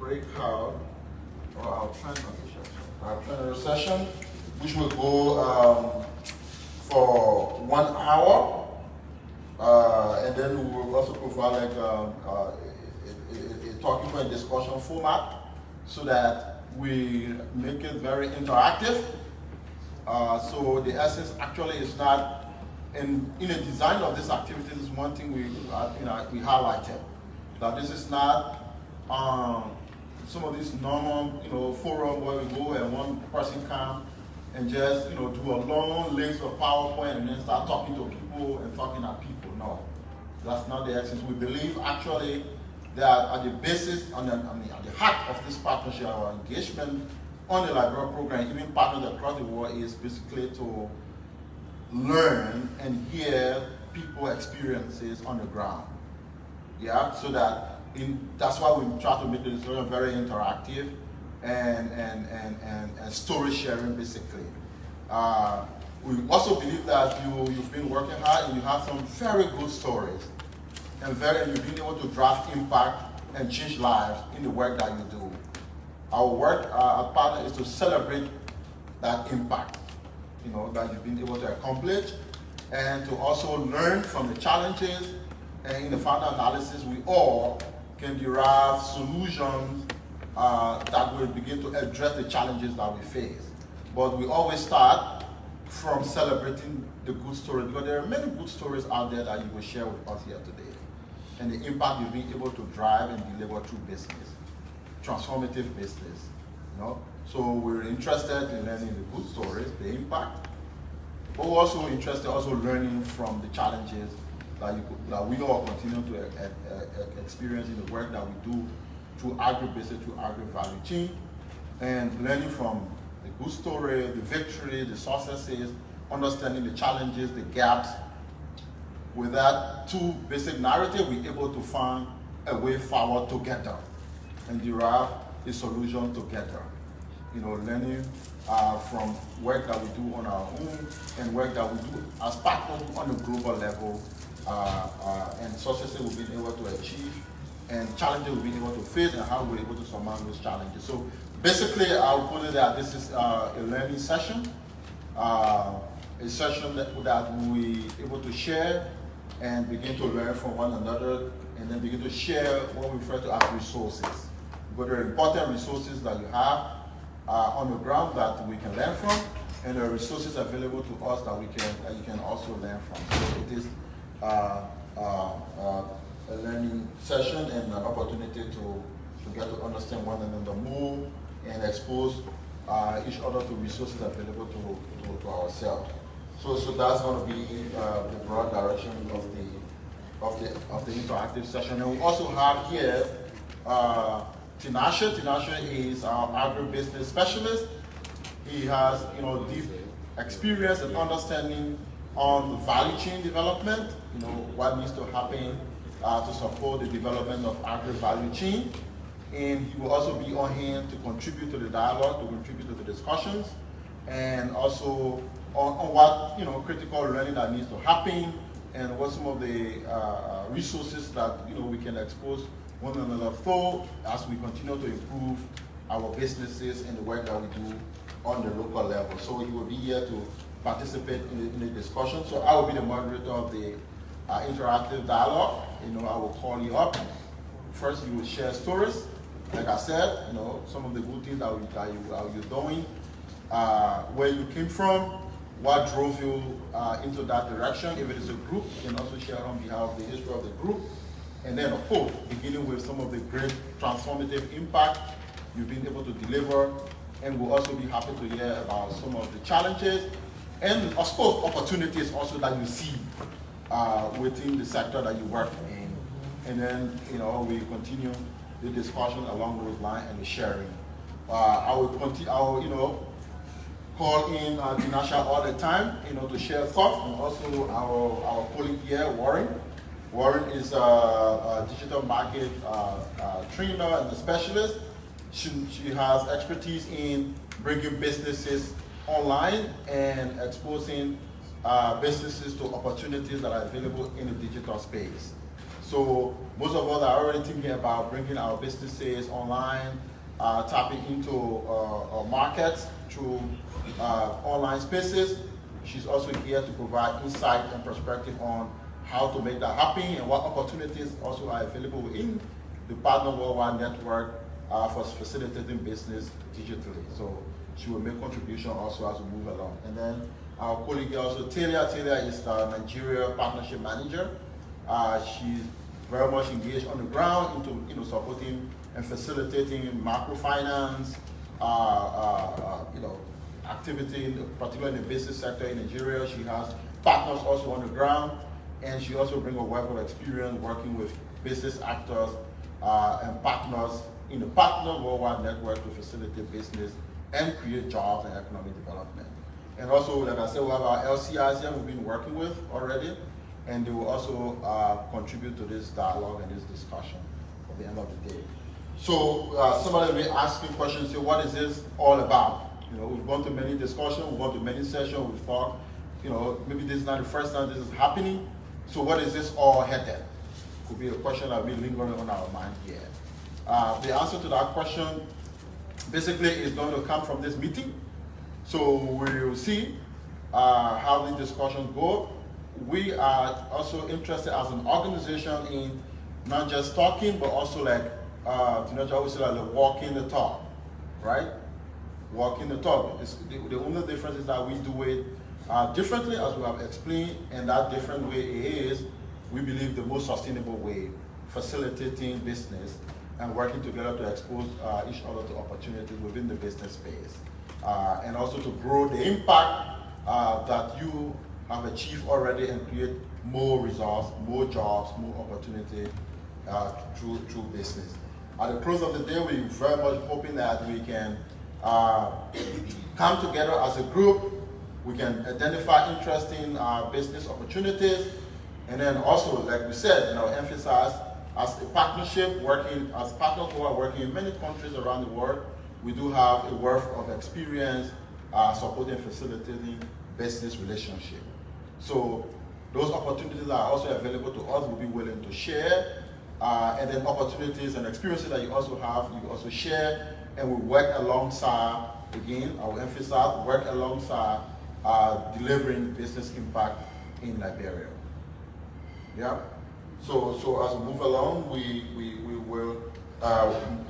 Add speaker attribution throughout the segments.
Speaker 1: breakout or our plenary session, which will go for 1 hour, and then we will also provide like a talking point discussion format so that we make it very interactive. So the essence actually is not in the design of this activity. Is one thing we highlighted that this is not some of these normal forum where we go and one person come and just do a long list of PowerPoint and then start talking to people and talking at people. No, that's not the essence. We believe actually that at the basis, at the heart of this partnership, our engagement on the library program, even partners across the world, is basically to learn and hear people's experiences on the ground. Yeah, so that's why we try to make the discussion very interactive and story sharing basically. We also believe that you've been working hard and you have some very good stories and you've been able to drive impact and change lives in the work that you do. Our work, our partner, is to celebrate that impact, that you've been able to accomplish, and to also learn from the challenges. And in the final analysis, we all can derive solutions that will begin to address the challenges that we face. But we always start from celebrating the good stories, because there are many good stories out there that you will share with us here today, and the impact you've been able to drive and deliver through business, transformative business. So we're interested in learning the good stories, the impact, but we're also interested learning from the challenges that we all continue to experience in the work that we do through agribusiness, through agri-value chain, and learning from the good story, the victory, the successes, understanding the challenges, the gaps. With that two basic narrative, we're able to find a way forward together and derive a solution together. Learning from work that we do on our own and work that we do as partners on a global level, and successes we've been able to achieve, and challenges we've been able to face, and how we're able to surmount those challenges. So basically, I'll put it that this is a learning session, a session that we able to share and begin to learn from one another, and then begin to share what we refer to as resources. But there are important resources that you have on the ground that we can learn from, and there are resources available to us that you can also learn from. So it is a learning session and an opportunity to get to understand one another more and expose each other to resources available to ourselves. So that's going to be the broad direction of the interactive session. And we also have here Tinashe. Tinashe is our agribusiness specialist. He has deep experience and understanding on the value chain development, what needs to happen to support the development of agri-value chain. And he will also be on hand to contribute to the dialogue, to contribute to the discussions, and also on what critical learning that needs to happen, and what some of the resources that we can expose one another for as we continue to improve our businesses and the work that we do on the local level. So he will be here to participate in the discussion. So I will be the moderator of the interactive dialogue. I will call you up. First, you will share stories. Like I said, some of the good things that you're doing, where you came from, what drove you into that direction. If it is a group, you can also share on behalf of the history of the group. And then, of course, beginning with some of the great transformative impact you've been able to deliver. And we'll also be happy to hear about some of the challenges and, of course, opportunities also that you see within the sector that you work in. And then, we continue the discussion along those lines and the sharing. I will call in Tinashe all the time, to share thoughts, and also our colleague here, Warren. Warren is a digital market trainer and a specialist. She has expertise in bringing businesses online and exposing businesses to opportunities that are available in the digital space. So most of us are already thinking about bringing our businesses online, tapping into markets through online spaces. She's also here to provide insight and perspective on how to make that happen and what opportunities also are available within the Partner Worldwide Network for facilitating business digitally. So she will make contribution also as we move along. And then our colleague also, Talia. Talia is the Nigeria Partnership Manager. She's very much engaged on the ground into supporting and facilitating microfinance, activity, particularly in the business sector in Nigeria. She has partners also on the ground, and she also brings a wealth of experience working with business actors and partners in the Partner Worldwide Network to facilitate business and create jobs and economic development. And also, like I said, we have our LCIs here we've been working with already, and they will also contribute to this dialogue and this discussion at the end of the day. So somebody may be asking questions, say, what is this all about? We've gone to many discussions, we've gone to many sessions, we've thought, maybe this is not the first time this is happening. So what is this all headed? Could be a question that will be lingering on our mind here. The answer to that question basically is going to come from this meeting. So we'll see how the discussions go. We are also interested as an organization in not just talking, but also always say like walking the talk, right? Walking the talk. The only difference is that we do it differently, as we have explained, and that different way is, we believe, the most sustainable way, facilitating business and working together to expose each other to opportunities within the business space. And also to grow the impact that you have achieved already and create more results, more jobs, more opportunity through business. At the close of the day, we're very much hoping that we can come together as a group, we can identify interesting business opportunities, and then also, like we said, emphasize as a partnership, working as partners who are working in many countries around the world. We do have a wealth of experience supporting and facilitating business relationships. So those opportunities are also available to us. We'll be willing to share, and then opportunities and experiences that you also have, you also share, and we work alongside. Again, I will emphasize, work alongside delivering business impact in Liberia. Yeah. So as we move along, we will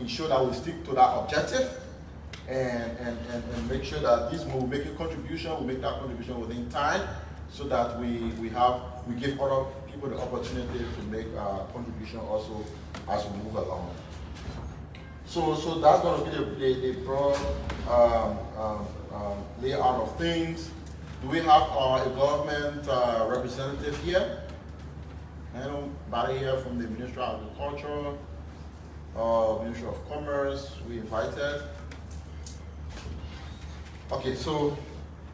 Speaker 1: ensure that we stick to that objective and make sure that this will make a contribution, we make that contribution within time, so that we give other people the opportunity to make a contribution also as we move along. So that's going to be the broad layout of things. Do we have a government representative here? Anybody here from the Ministry of Agriculture, Ministry of Commerce? We invited. Okay, so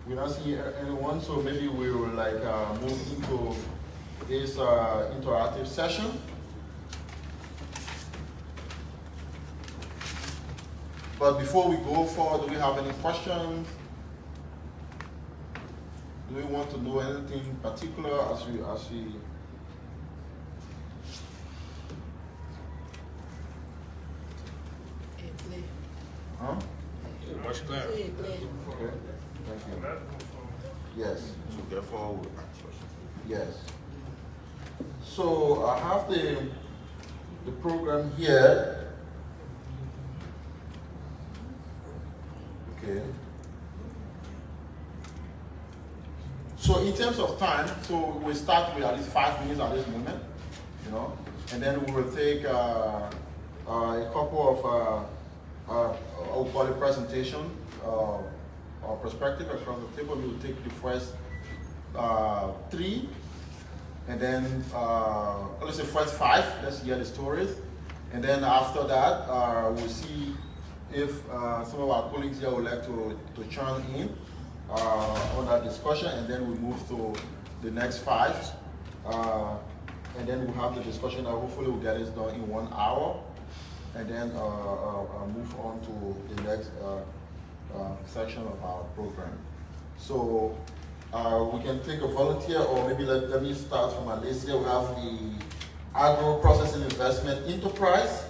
Speaker 1: we're not seeing anyone, so maybe we will move into this interactive session. But before we go forward, do we have any questions? Do we want to know anything particular as we Huh?
Speaker 2: Much better.
Speaker 1: Okay, thank you. Yes.
Speaker 2: So get forward.
Speaker 1: Yes. So I have the program here. Okay. So in terms of time, so we start with at least 5 minutes at this moment, and then we will take a couple of I'll call it presentation or perspective across the table. We will take the first 3, and then let's say first 5. Let's hear the stories, and then after that, we'll see if some of our colleagues here would like to chime in on that discussion, and then we move to the next 5, and then we'll have the discussion that hopefully will get us done in 1 hour. And then move on to the next section of our program. So we can take a volunteer, or maybe let me start from our list here. We have Agro Processing Investment Enterprise,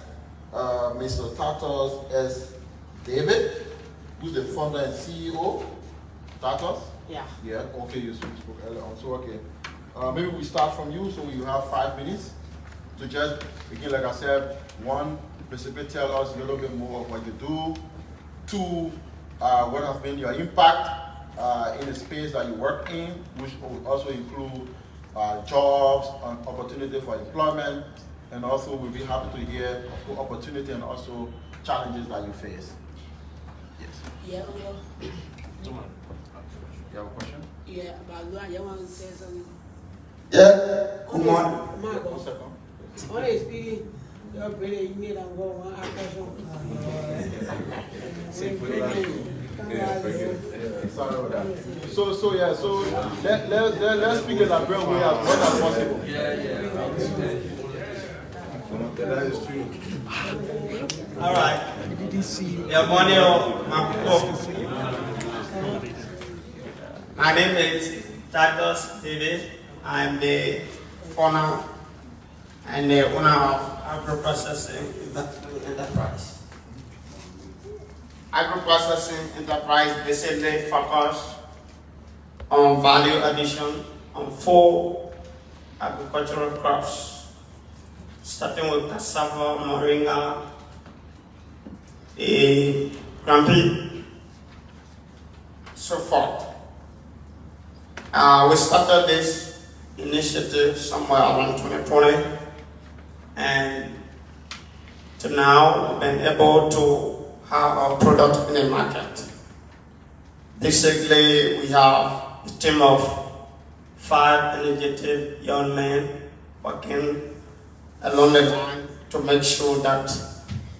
Speaker 1: Mr. Tatos S. David, who's the founder and CEO. Tatos?
Speaker 3: Yeah.
Speaker 1: Yeah, okay, you spoke earlier on, so okay. Maybe we start from you, so you have 5 minutes to just begin, like I said, one, basically tell us a little bit more of what you do. Two, what has been your impact in the space that you work in, which will also include jobs, opportunity for employment, and also we'll be happy to hear of opportunity and also challenges that you face. Yes.
Speaker 3: Yeah, well,
Speaker 1: You have a question?
Speaker 3: yeah, about Luan, you want to say something?
Speaker 4: Yeah, good morning.
Speaker 1: One
Speaker 3: Marco,
Speaker 1: second.
Speaker 3: on the speed, you're pretty, you need to go on.
Speaker 1: Sorry about that. So let's speak in a real way as much as possible.
Speaker 2: That is true.
Speaker 4: All right. Good morning, my people. My name is Tatos David. I'm the founder and the owner of Agro Processing Enterprise. Agro Processing Enterprise basically focus on value addition on 4 agricultural crops, starting with cassava, moringa, crumpy, so forth. We started this initiative somewhere around 2020, and to now we've been able to have our product in the market. Basically, we have a team of 5 energetic young men working along the line to make sure that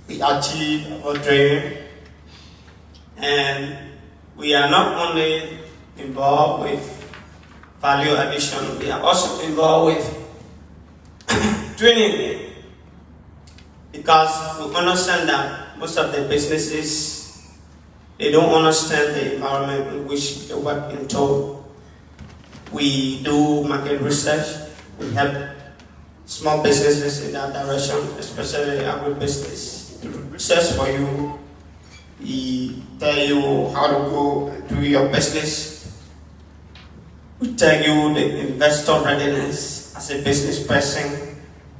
Speaker 4: we achieve our dream. And we are not only involved with value addition, we are also involved with training, because we understand that most of the businesses, they don't understand the environment in which they work into. We do market research, we help small businesses in that direction, especially agribusiness. Research for you, we tell you how to go and do your business. We tell you the investor readiness as a business person,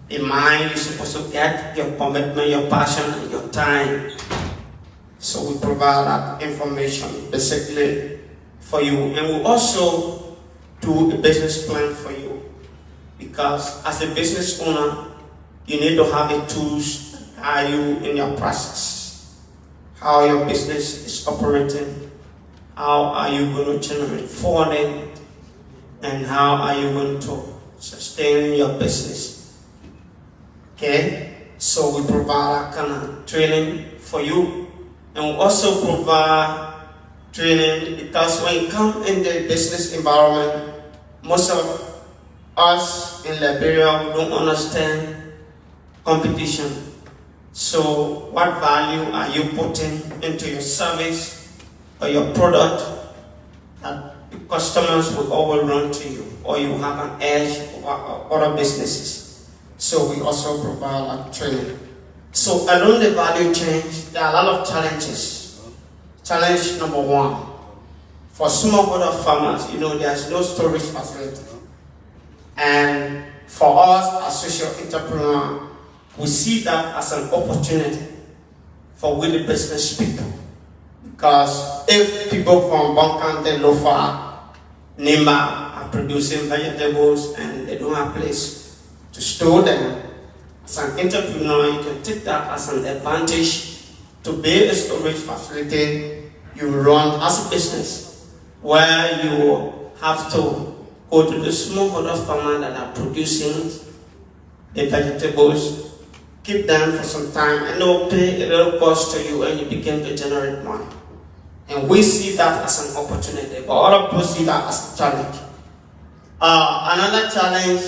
Speaker 4: the mind you're supposed to get, your commitment, your passion, and your time. So we provide that information basically for you. And we also do a business plan for you. Because as a business owner, you need to have the tools that guide you in your process. How your business is operating, how are you going to generate funding, and how are you going to sustain your business. Okay? So we provide that kind of training for you. And we also provide training because when you come in the business environment, most of us in Liberia, we don't understand competition. So what value are you putting into your service or your product that the customers will always run to you, or you have an edge over other businesses? So we also provide training. So along the value chain, there are a lot of challenges. Challenge number 1, for smallholder farmers, there's no storage facility. And for us as social entrepreneurs, we see that as an opportunity for we the business people. Because if people from Bonkante, Lofa, Nima are producing vegetables and they don't have a place to store them, as an entrepreneur, you can take that as an advantage to build a storage facility you run as a business, where you have to go to the smallholder farmers that are producing the vegetables, keep them for some time, and they'll pay a little cost to you, and you begin to generate money. And we see that as an opportunity, but other people see that as a challenge. Another challenge,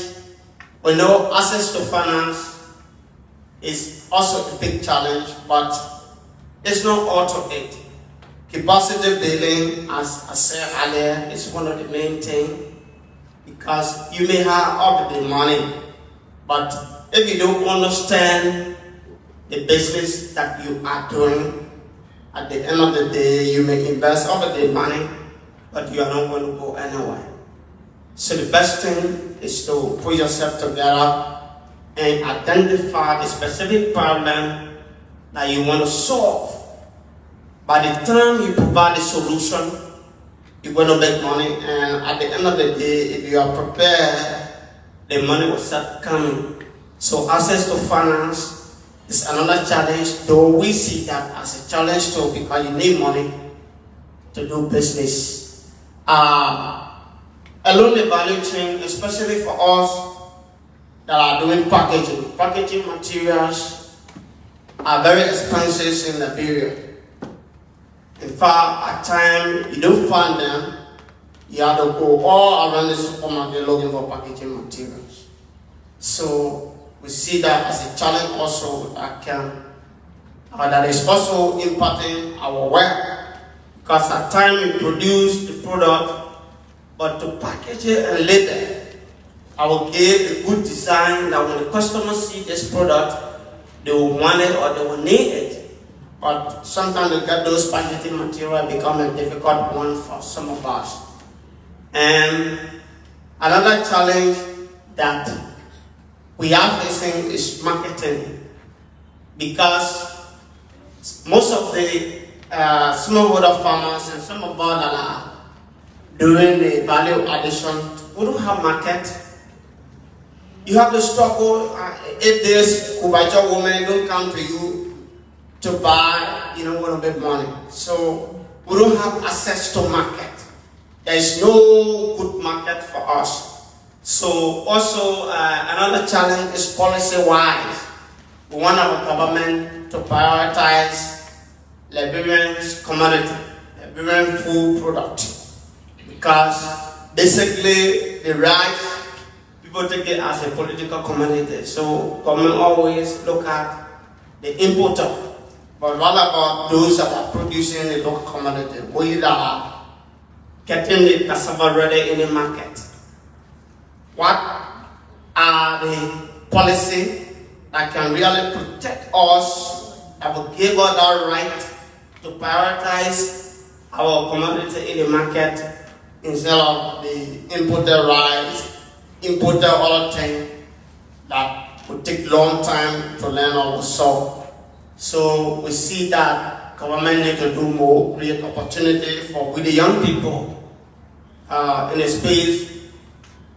Speaker 4: we know access to finance is also a big challenge, but it's not all to it. Capacity building, as I said earlier, is one of the main things, because you may have all the money, but if you don't understand the business that you are doing, at the end of the day, you may invest all of the money, but you are not going to go anywhere. So the best thing is to put yourself together and identify the specific problem that you want to solve. By the time you provide the solution, you're going to make money, and at the end of the day, if you are prepared, the money will start coming. So access to finance is another challenge, though we see that as a challenge too, because you need money to do business. Along the value chain, especially for us that are doing packaging materials are very expensive in Liberia. In fact, at times you don't find them, you have to go all around the supermarket looking for packaging materials. So we see that as a challenge also that is also impacting our work, because at times we produce the product, but to package it and label, I will give a good design that when the customer see this product, they will want it or they will need it. But sometimes to get those packaging material become a difficult one for some of us. And another challenge that we are facing is marketing, because most of the smallholder farmers and some of us that are doing the value addition, we don't have market. You have to struggle. If this Kubacha woman don't come to you to buy, you don't want to make money. So we don't have access to market. There is no good market for us. So also another challenge is policy-wise. We want our government to prioritize Liberians' commodity, Liberian food product, because basically the rice, people take it as a political commodity. So government always look at the importer. But what about those that are producing the local commodity? We that are getting the cassava ready in the market. What are the policies that can really protect us, that will give us that right to prioritize our commodity in the market instead of the imported rice, imported other things that would take long time to learn or to solve? So we see that government need to do more, create opportunity for with the young people in a space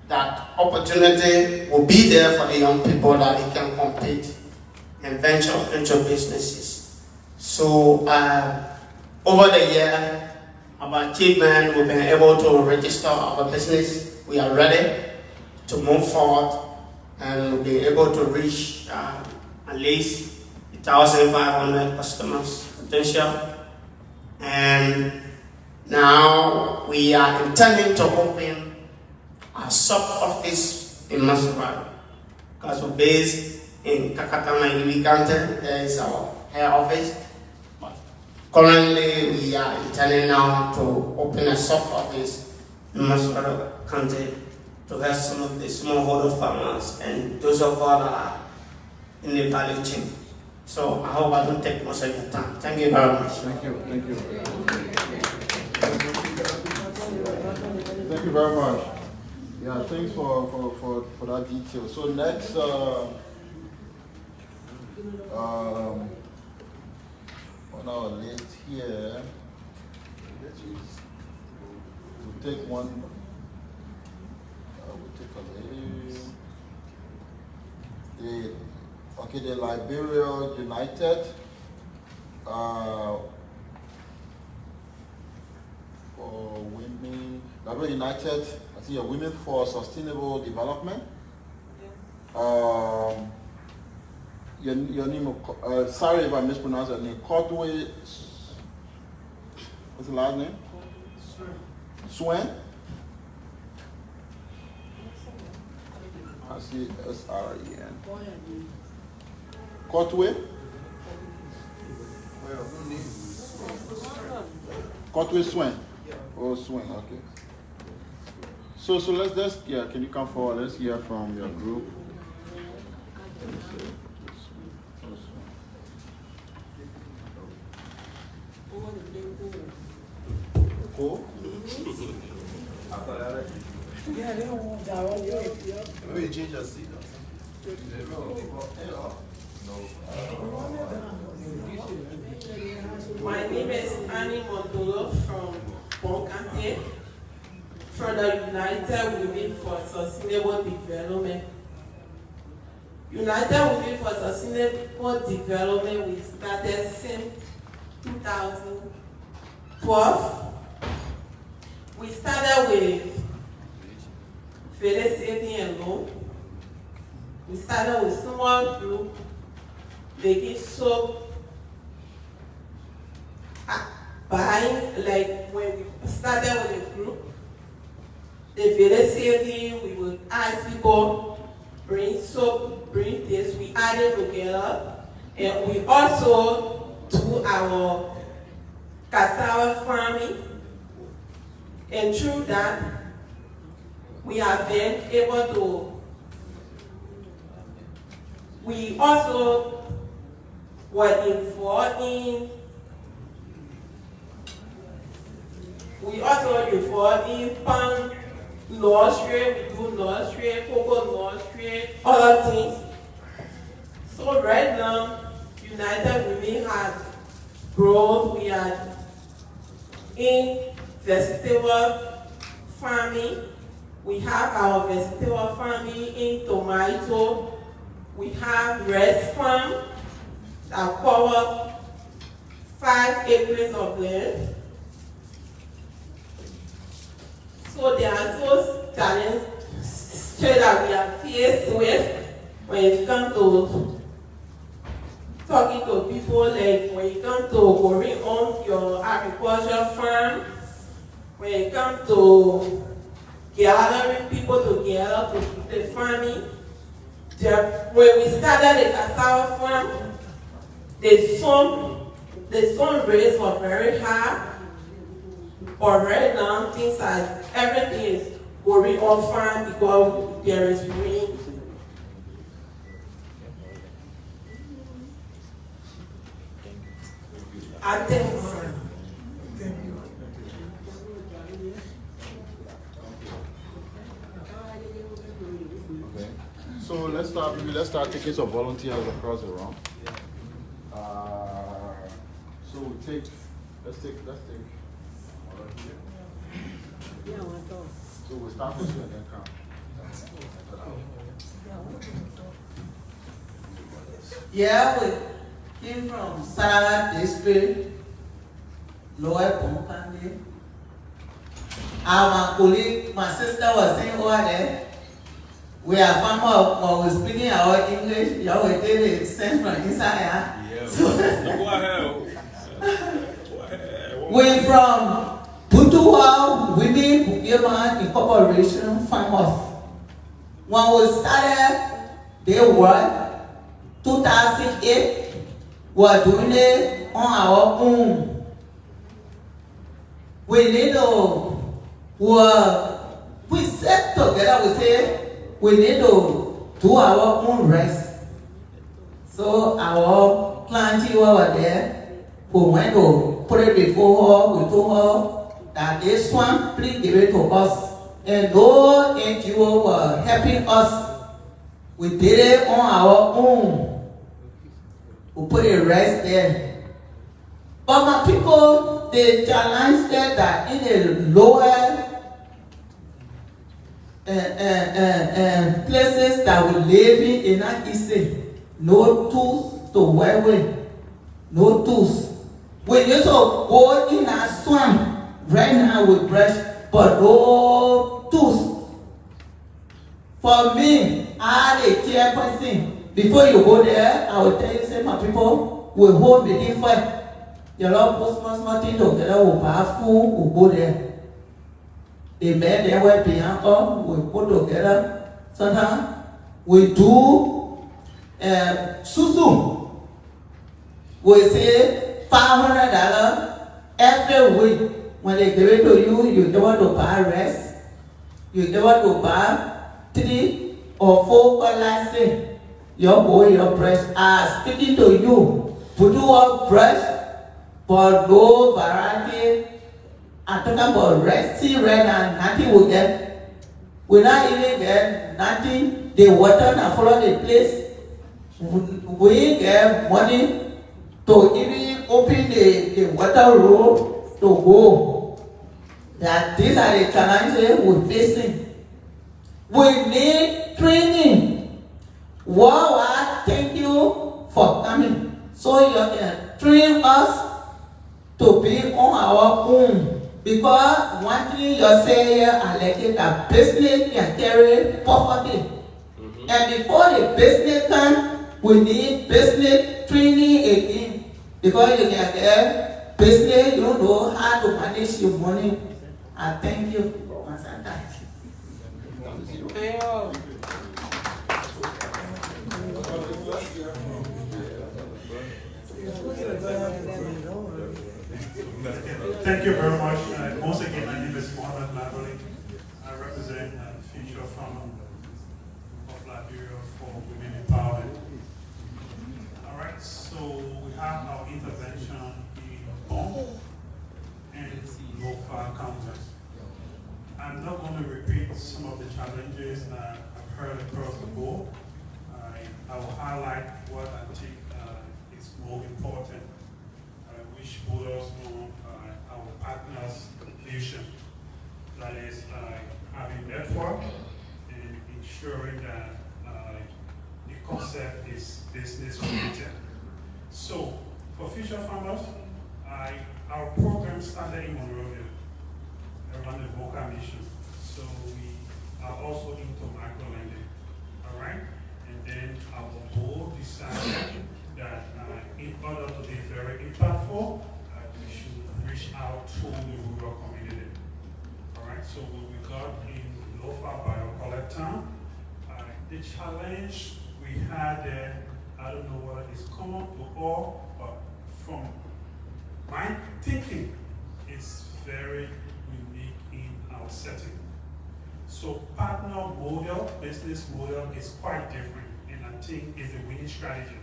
Speaker 4: that opportunity will be there for the young people that they can compete and venture into businesses. So over the year, our achievement, we've been able to register our business. We are ready to move forward and we'll be able to reach at least 1,500 customers potential, and now we are intending to open a sub office in Monrovia, because we're based in Kakatana, Ilikante. There is our head office. But currently, we are intending now to open a sub office in Monrovia County to help some of the smallholder farmers and those of us that are in the value chain. So I hope I don't take much of your time. Thank you very much.
Speaker 1: Thank you. Thank you. Thank you very much. Yeah, thanks for that detail. So next, on our list here, we'll take one. We'll take a lady. The Liberia United for women. Liberia United, I think Women for Sustainable Development. Your name, sorry if I mispronounced your name. Cordway, what's the last name? Swen. I see S-R-E-N. Cotway? Cotway Swen. Oh, Swen, okay. So let's can you come forward? Let's hear from your group. full?
Speaker 3: Yeah, they don't want that.
Speaker 2: Maybe you change your seat or
Speaker 5: My name is Annie Montolo from Boncante, from the United Women for Sustainable Development. United Women for Sustainable Development, we started since 2012. We started with Village Saving and Loan. We started with small group, making soap, buying, like when we started with a group, the Village Saving, we would ask people, bring soap, bring this, we added together, and we also do our cassava farming, and through that, we have been able to, we also were involved in, palm nursery, we do nursery, cocoa nursery, other things. So right now, United Women has grown. We are in vegetable farming. We have our vegetable farming in tomato. We have rice farm that cover 5 acres of land. So there are those challenges that we are faced with when it comes to talking to people, like when it comes to going on your agriculture farm, when it comes to gathering people together to do the farming. When we started the cassava farm, the sun rays were very high. But right now, things are, everything is going on fine because there is rain. I think.
Speaker 1: Okay. So let's start taking some volunteers across the room. So let's take. So we'll start with you and then come.
Speaker 6: Yeah, we came from Sarah District, Lower Boncante. My colleague, my sister was saying over there, we are farmers, when we're speaking our English, you always did it sent from inside.
Speaker 2: Yeah.
Speaker 6: So,
Speaker 2: Go ahead.
Speaker 6: we're from Butua Women Boulevard Incorporation Farmers. When we started, they were 2008, we are doing it on our own. We need to, we sat together, we say, we need to do our own rest. So our clientele were there, we went to put it before her, we told her that this one, please give it to us. And no NGO were helping us. We did it on our own. We put a rest there. But my people, they challenged that in the lower places that we live in not easy, no tools to work with, no tools. We used to go in a swamp right now with brush, but no tools. For me, I had a chairperson. Before you go there, I will tell you, say, my people, we hold meeting first. You know, put small things together, we buy food, we go there. The men they were behind us, we put together. Sometimes we do susu. We say $500 every week. When they give it to you, you don't want to buy rest. You don't want to buy 3 or 4 glasses. Your boy, your breast are speaking to you. Put your breast, but no variety. I I'm talking about red, see red and nothing will get. We not even get nothing. The water not follow the place. We ain't get money to even open the water road to go. That these are the challenges we're facing. We need training. Wow, thank you for coming. So you can train us to be on our own. Because one thing you say here, I like it, that business can carry poverty. And before the business comes, we need business training again. Because you can get business, you don't know how to manage your money. I thank you for my time.
Speaker 7: Thank you very much. Once again, my name is Mohammed Laboli. I represent the Future Farmer of Liberia for Women Empowerment. All right, so we have our intervention in home and local counters. I'm not going to repeat some of the challenges that I've heard across the board. I will highlight what I think is more important, which borders on our partners' vision. That is having network and ensuring that the concept is business related. So for future farmers, our program started in Monrovia around the Boca mission. So we are also into micro lending. All right? And then our board decided that in order to be very impactful, we should reach out to the rural community. All right, so when we got in Lofa Biocollector, the challenge we had there, I don't know whether it's common to all, but from my thinking, it's very unique in our setting. So partner model, business model is quite different, and I think is a winning strategy.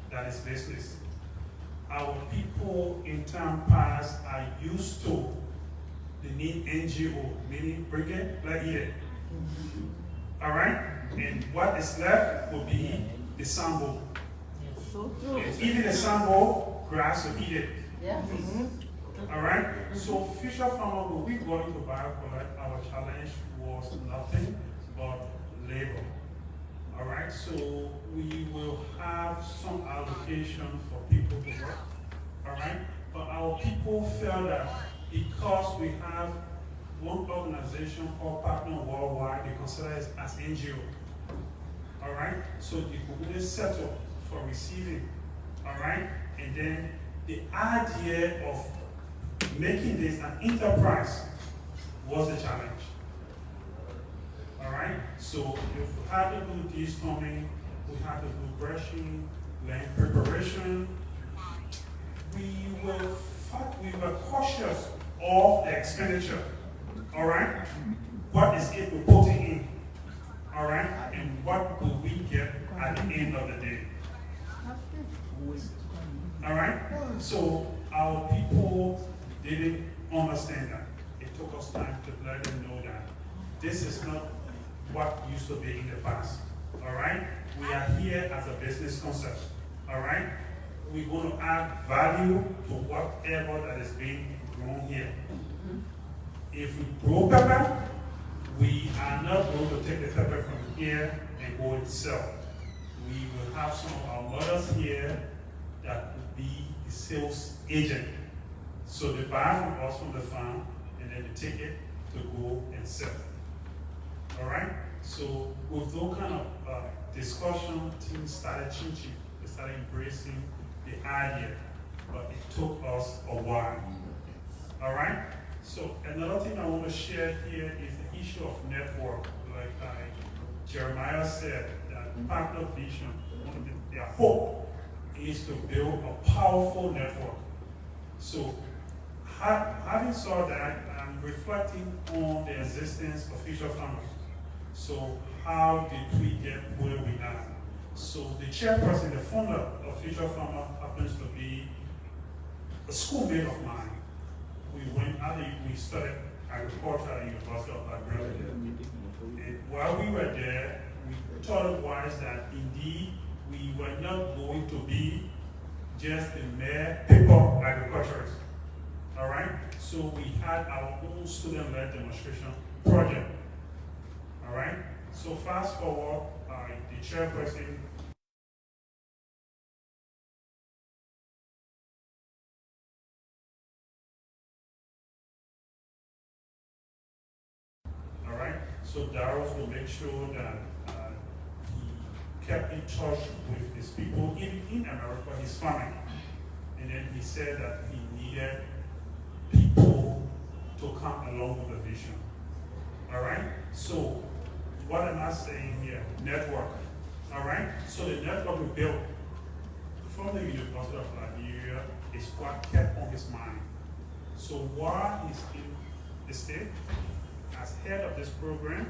Speaker 7: That is business. Our people in time past are used to the need NGO, meaning bring it, let eat it. All right? And what is left will be the sambo. Even the sambo, grass will eat it. All right? So future farmer, when we got into BioCollect, our challenge was nothing but labor. All right, so we will have some allocation for people to work, all right? But our people feel that because we have one organization called Partner Worldwide, they consider it as NGO, all right? So the community settled for receiving, all right? And then the idea of making this an enterprise was the challenge. All right, so if we have to do de-storming, we have to do brushing, land preparation. We were cautious of the expenditure. All right, what is it we're putting in? All right, and what will we get at the end of the day? All right, so our people didn't understand that. It took us time to let them know that this is not what used to be in the past. All right? We are here as a business concept. All right? We're going to add value to whatever that is being grown here. If we grow pepper, we are not going to take the pepper from here and go and sell. We will have some of our mothers here that will be the sales agent. So they buy from us from the farm and then they take it to go and sell. All right? So with those kind of discussion, things started changing. They started embracing the idea, but it took us a while. All right? So another thing I want to share here is the issue of network. Like Jeremiah said, that partner vision, their hope is to build a powerful network. So having said that, I'm reflecting on the existence of future farmers. So how did we get where we are? So the chairperson, the founder of Future Farmer happens to be a schoolmate of mine. We we studied agriculture at the University of Liberia. And while we were there, we thought it wise that indeed we were not going to be just a mere paper agriculturists. All right? So we had our own student-led demonstration project. All right? So fast forward, the chairperson so Darius will make sure that he kept in touch with his people in America, his family. And then he said that he needed people to come along with the vision. All right? So what am I saying here? Network. All right? So the network we built from the University of Liberia is what kept on his mind. So while he's in the state, as head of this program,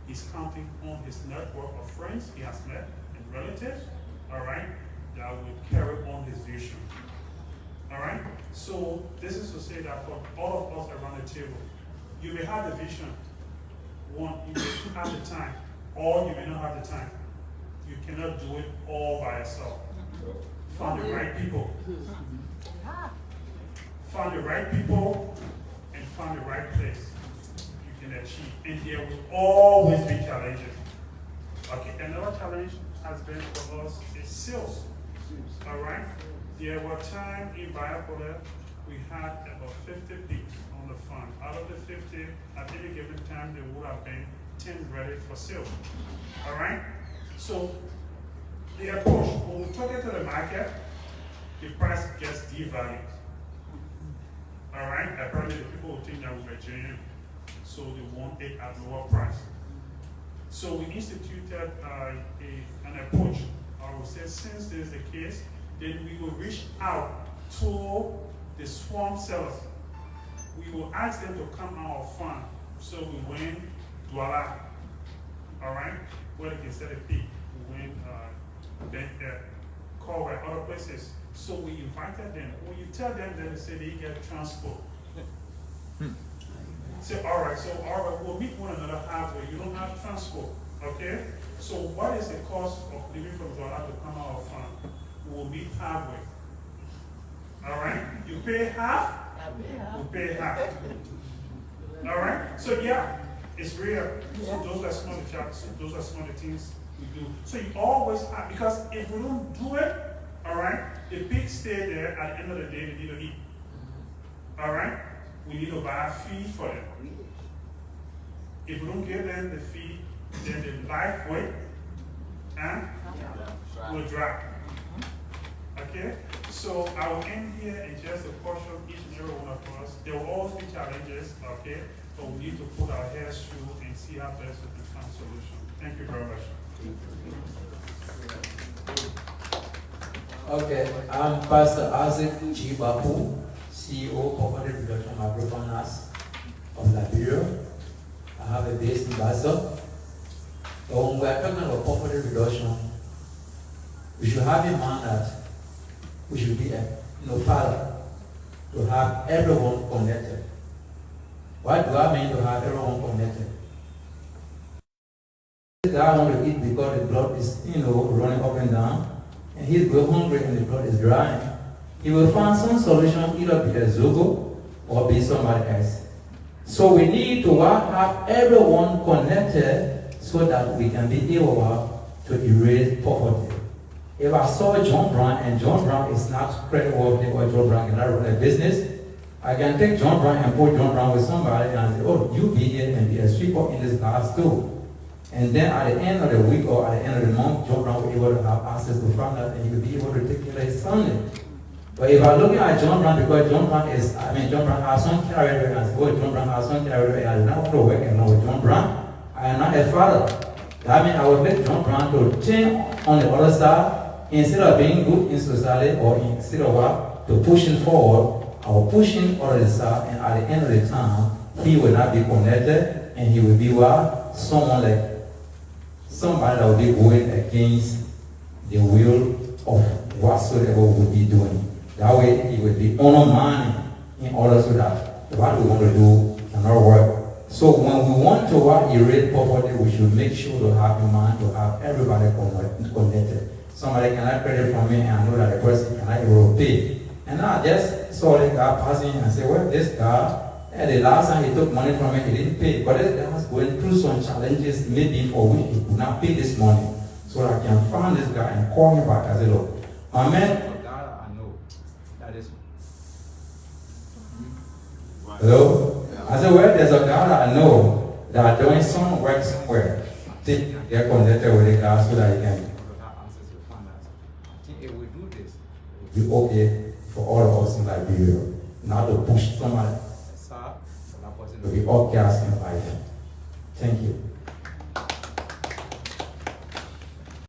Speaker 7: he's counting on his network of friends he has met and relatives, all right, that will carry on his vision. All right? So this is to say that for all of us around the table, you may have the vision, one, you may have the time, or you may not have the time. You cannot do it all by yourself. Find the right people. Find the right people and find the right place. Achieve. And there will always be challenges. Okay, another challenge has been for us is sales. All right? There were times in Biopollet we had about 50 pigs on the farm. Out of the 50, at any given time, there would have been 10 ready for sale. All right? So the approach, when we took it to the market, the price gets devalued. All right? Apparently, the people would think that we were genuine. So they want it at lower price. So we instituted an approach. I would say since this is the case, then we will reach out to the swarm sellers. We will ask them to come on our farm. So we went Douala, all right, where they can sell a pig. We went Corway, other places. So we invited them. When you tell them, they say they get transport. Say, all right, we'll meet one another halfway. You don't have transport, okay? So what is the cost of leaving from Douala to come out of farm? We'll meet halfway. All right? You pay half, we pay half. All right? So yeah, it's real. So those are some of the charts, those are some of the things we do. So you always have, because if we don't do it, all right, the pigs stay there. At the end of the day, they need to eat. All right? We need to buy a feed for them. If we don't give them the feed, then the life weight will drop. Okay? So I will end here and just to caution each and every one of us. There will always be challenges, okay? But we need to put our heads through and see how best we can find a solution. Thank you very much.
Speaker 3: Okay, I'm Pastor Isaac G. Bapu, CEO of Poverty Reduction Microfinance of Liberia. I have a base in Basel. But when we are talking about poverty reduction, we should have in mind that we should be father to have everyone connected. What do I mean to have everyone connected? The guy wants to eat because the blood is, running up and down, and he's going hungry and the blood is drying. He will find some solution, either be a Zogo or be somebody else. So we need to have everyone connected so that we can be able to erase poverty. If I saw John Brown and John Brown is not creditworthy or John Brown cannot run a business, I can take John Brown and put John Brown with somebody and say, oh, you be here and be a sweeper in this class too. And then at the end of the week or at the end of the month, John Brown will be able to have access to fund that and he will be able to take care of his family. But if I'm looking at John Brown, because John Brown has some character and I say, oh, John Brown has some character and I do not want to work along with John Brown, I am not a father. That means I will make John Brown to think on the other side, instead of being good in society or instead of to push him forward, I will push him on the side and at the end of the time, he will not be connected and he will be somebody that will be going against the will of whatsoever we will be doing. That way, he will be undermining in order so that what we want to do cannot work. So when we want to erase poverty, we should make sure to have in mind to have everybody connected. Somebody cannot credit from me and I know that the person cannot even pay. And I just saw the guy passing and say, well, this guy, and the last time he took money from me, he didn't pay. But this guy was going through some challenges, maybe for which he could not pay this money. So I can find this guy and call him back. I said, look, my man, God, I know that is. Hello? I said, well, there's a God I know that doing some work somewhere. Get connected with the guy so that he can have access to finance. I think if we do this, it will be okay for all of us in Liberia. Not to push somebody aside, for that person to be outcast in life. Thank you.